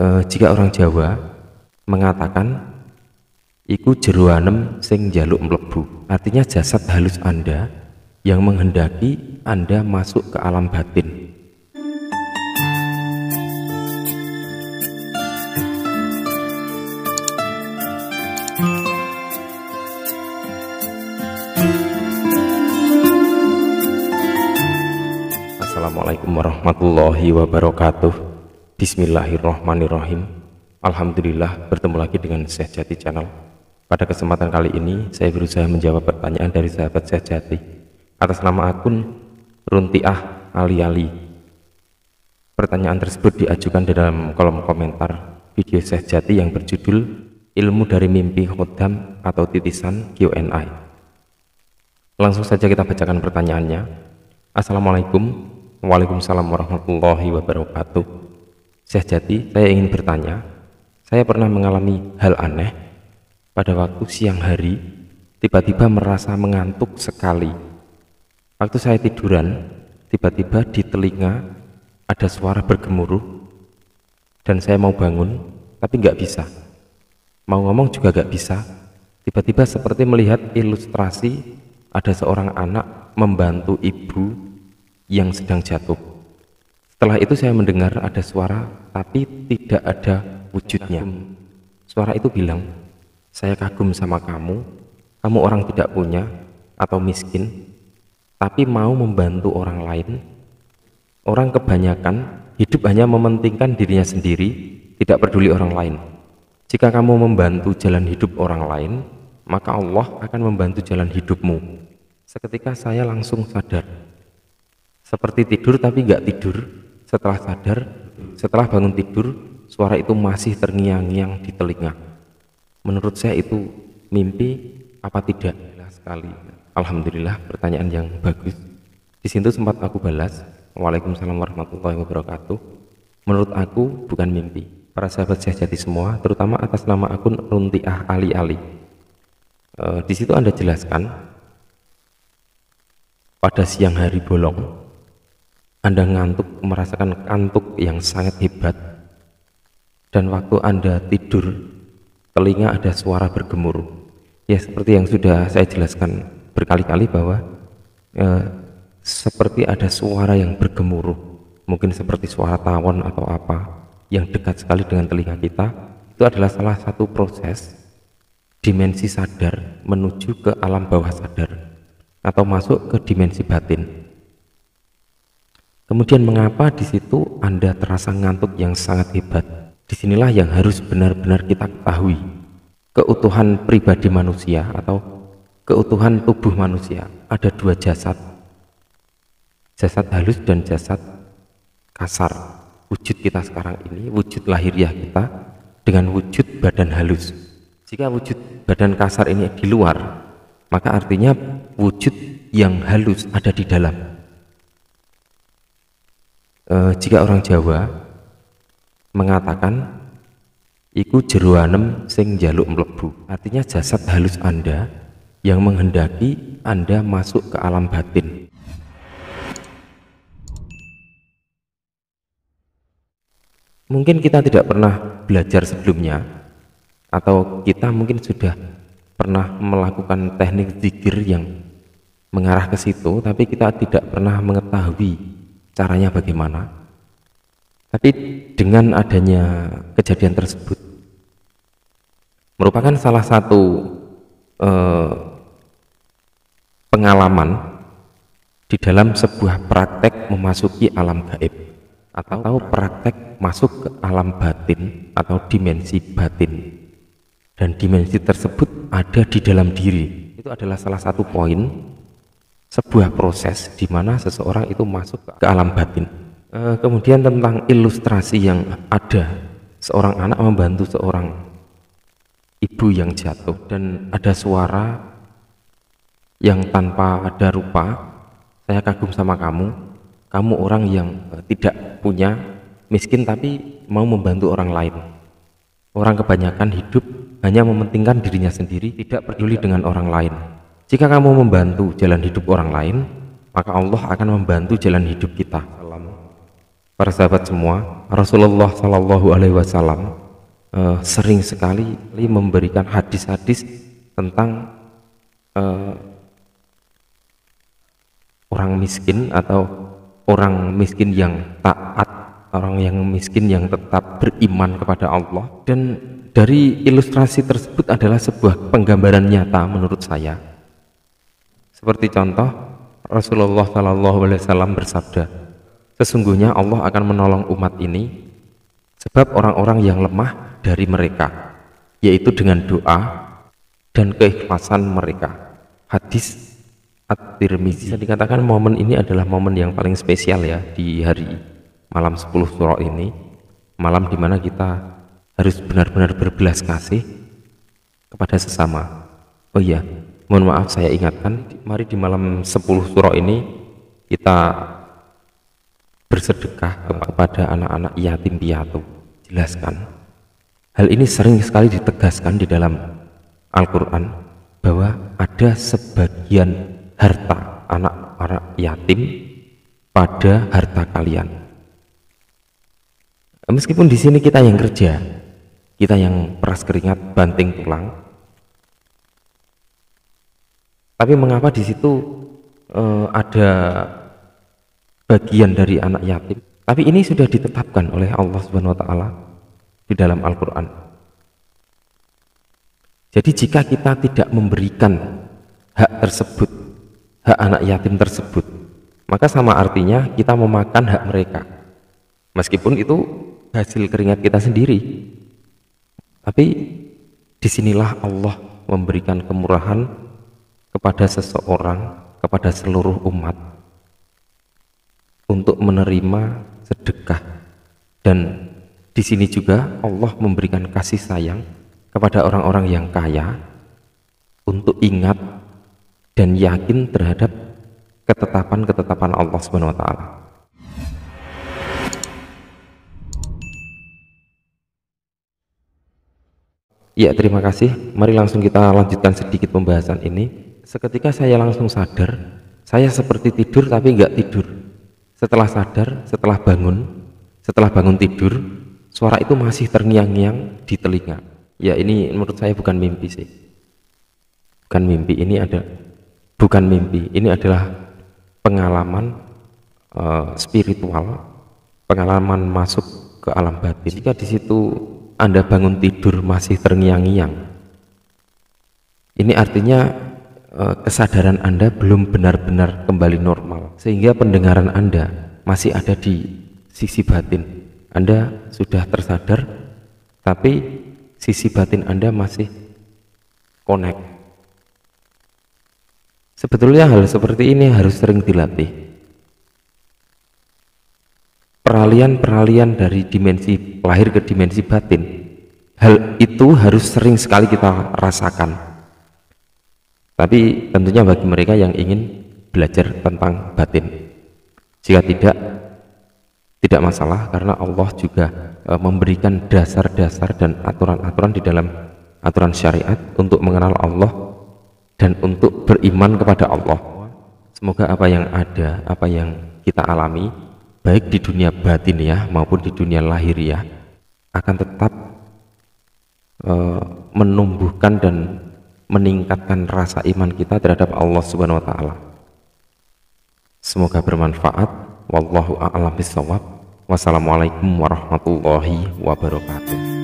Jika orang Jawa mengatakan iku jero anem sing njaluk mlebu, artinya jasad halus Anda yang menghendaki Anda masuk ke alam batin. Assalamualaikum warahmatullahi wabarakatuh. Bismillahirrahmanirrahim. Alhamdulillah, bertemu lagi dengan Syekh Jati Channel. Pada kesempatan kali ini saya berusaha menjawab pertanyaan dari sahabat Syekh Jati atas nama akun Runtiah Ali. Pertanyaan tersebut diajukan di dalam kolom komentar video Syekh Jati yang berjudul Ilmu dari Mimpi Khodam atau titisan Q&A. Langsung saja kita bacakan pertanyaannya. Assalamualaikum. Waalaikumsalam warahmatullahi wabarakatuh. Syekh Jati, saya ingin bertanya, saya pernah mengalami hal aneh. Pada waktu siang hari, tiba-tiba merasa mengantuk sekali. Waktu saya tiduran, tiba-tiba di telinga ada suara bergemuruh, dan saya mau bangun, tapi nggak bisa. Mau ngomong juga nggak bisa. Tiba-tiba seperti melihat ilustrasi ada seorang anak membantu ibu yang sedang jatuh. Setelah itu saya mendengar ada suara tapi tidak ada wujudnya. Suara itu bilang, saya kagum sama kamu orang tidak punya atau miskin, tapi mau membantu orang lain. Orang kebanyakan hidup hanya mementingkan dirinya sendiri, tidak peduli orang lain. Jika kamu membantu jalan hidup orang lain, maka Allah akan membantu jalan hidupmu. Seketika saya langsung sadar, seperti tidur tapi nggak tidur. Setelah sadar, setelah bangun tidur, suara itu masih terngiang-ngiang di telinga. Menurut saya itu mimpi apa tidak? Jelas sekali. Alhamdulillah, pertanyaan yang bagus. Di situ sempat aku balas, Waalaikumsalam warahmatullahi wabarakatuh. Menurut aku bukan mimpi. Para sahabat Syekh Jati semua, terutama atas nama akun Runtiah Ali. Di situ Anda jelaskan pada siang hari bolong Anda ngantuk, merasakan kantuk yang sangat hebat, dan waktu Anda tidur telinga ada suara bergemuruh. Ya, seperti yang sudah saya jelaskan berkali-kali bahwa seperti ada suara yang bergemuruh, mungkin seperti suara tawon atau apa yang dekat sekali dengan telinga kita. Itu adalah salah satu proses dimensi sadar menuju ke alam bawah sadar atau masuk ke dimensi batin. Kemudian mengapa di situ Anda terasa ngantuk yang sangat hebat? Disinilah yang harus benar-benar kita ketahui. Keutuhan pribadi manusia atau keutuhan tubuh manusia ada dua jasad. Jasad halus dan jasad kasar. Wujud kita sekarang ini, wujud lahiriah kita dengan wujud badan halus. Jika wujud badan kasar ini di luar, maka artinya wujud yang halus ada di dalam. Jika orang Jawa mengatakan iku jero anem sing njaluk mlebu, artinya jasad halus Anda yang menghendaki Anda masuk ke alam batin. Mungkin kita tidak pernah belajar sebelumnya, atau kita mungkin sudah pernah melakukan teknik zikir yang mengarah ke situ, tapi kita tidak pernah mengetahui caranya bagaimana. Tapi dengan adanya kejadian tersebut merupakan salah satu pengalaman di dalam sebuah praktek memasuki alam gaib atau praktek masuk ke alam batin atau dimensi batin, dan dimensi tersebut ada di dalam diri. Itu adalah salah satu poin sebuah proses di mana seseorang itu masuk ke alam batin. Kemudian tentang ilustrasi yang ada, seorang anak membantu seorang ibu yang jatuh, dan ada suara yang tanpa ada rupa, saya kagum sama kamu orang yang tidak punya, miskin, tapi mau membantu orang lain. Orang kebanyakan hidup hanya mementingkan dirinya sendiri, tidak peduli dengan orang lain. Jika kamu membantu jalan hidup orang lain, maka Allah akan membantu jalan hidup kita. Para sahabat semua, Rasulullah Shallallahu Alaihi Wasallam sering sekali memberikan hadis-hadis tentang orang miskin atau orang miskin yang taat, orang yang miskin yang tetap beriman kepada Allah. Dan dari ilustrasi tersebut adalah sebuah penggambaran nyata menurut saya. Seperti contoh, Rasulullah Shallallahu Alaihi Wasallam bersabda, sesungguhnya Allah akan menolong umat ini sebab orang-orang yang lemah dari mereka, yaitu dengan doa dan keikhlasan mereka. Hadis At-Tirmizi. Bisa dikatakan momen ini adalah momen yang paling spesial ya di hari malam 10 Syuro ini, malam dimana kita harus benar-benar berbelas kasih kepada sesama. Oh iya, mohon maaf saya ingatkan, mari di malam 10 Syuro ini kita bersedekah kepada anak-anak yatim piatu. Jelaskan, hal ini sering sekali ditegaskan di dalam Al-Quran bahwa ada sebagian harta anak-anak yatim pada harta kalian. Meskipun di sini kita yang kerja, kita yang peras keringat, banting tulang, tapi mengapa di situ ada bagian dari anak yatim? Tapi ini sudah ditetapkan oleh Allah Subhanahu Wa Taala di dalam Al-Quran. Jadi jika kita tidak memberikan hak tersebut, hak anak yatim tersebut, maka sama artinya kita memakan hak mereka, meskipun itu hasil keringat kita sendiri. Tapi disinilah Allah memberikan kemurahan kepada seseorang, kepada seluruh umat untuk menerima sedekah. Dan di sini juga Allah memberikan kasih sayang kepada orang-orang yang kaya untuk ingat dan yakin terhadap ketetapan-ketetapan Allah Subhanahu wa taala. Ya, terima kasih. Mari langsung kita lanjutkan sedikit pembahasan ini. Seketika saya langsung sadar, saya seperti tidur tapi nggak tidur. Setelah sadar, setelah bangun tidur, suara itu masih terngiang-ngiang di telinga. Ya, ini menurut saya bukan mimpi sih. Bukan mimpi, bukan mimpi. Ini adalah pengalaman spiritual, pengalaman masuk ke alam batin. Jika di situ Anda bangun tidur masih terngiang-ngiang, ini artinya kesadaran Anda belum benar-benar kembali normal, sehingga pendengaran Anda masih ada di sisi batin. Anda sudah tersadar, tapi sisi batin Anda masih connect. Sebetulnya hal seperti ini harus sering dilatih. Peralihan dari dimensi lahir ke dimensi batin, hal itu harus sering sekali kita rasakan. Tapi tentunya bagi mereka yang ingin belajar tentang batin. Jika tidak masalah, karena Allah juga memberikan dasar-dasar dan aturan-aturan di dalam aturan syariat untuk mengenal Allah dan untuk beriman kepada Allah. Semoga apa yang ada, apa yang kita alami, baik di dunia batin ya maupun di dunia lahiriah, akan tetap menumbuhkan dan meningkatkan rasa iman kita terhadap Allah Subhanahu wa taala. Semoga bermanfaat. Wallahu a'lam bishawab. Wassalamualaikum warahmatullahi wabarakatuh.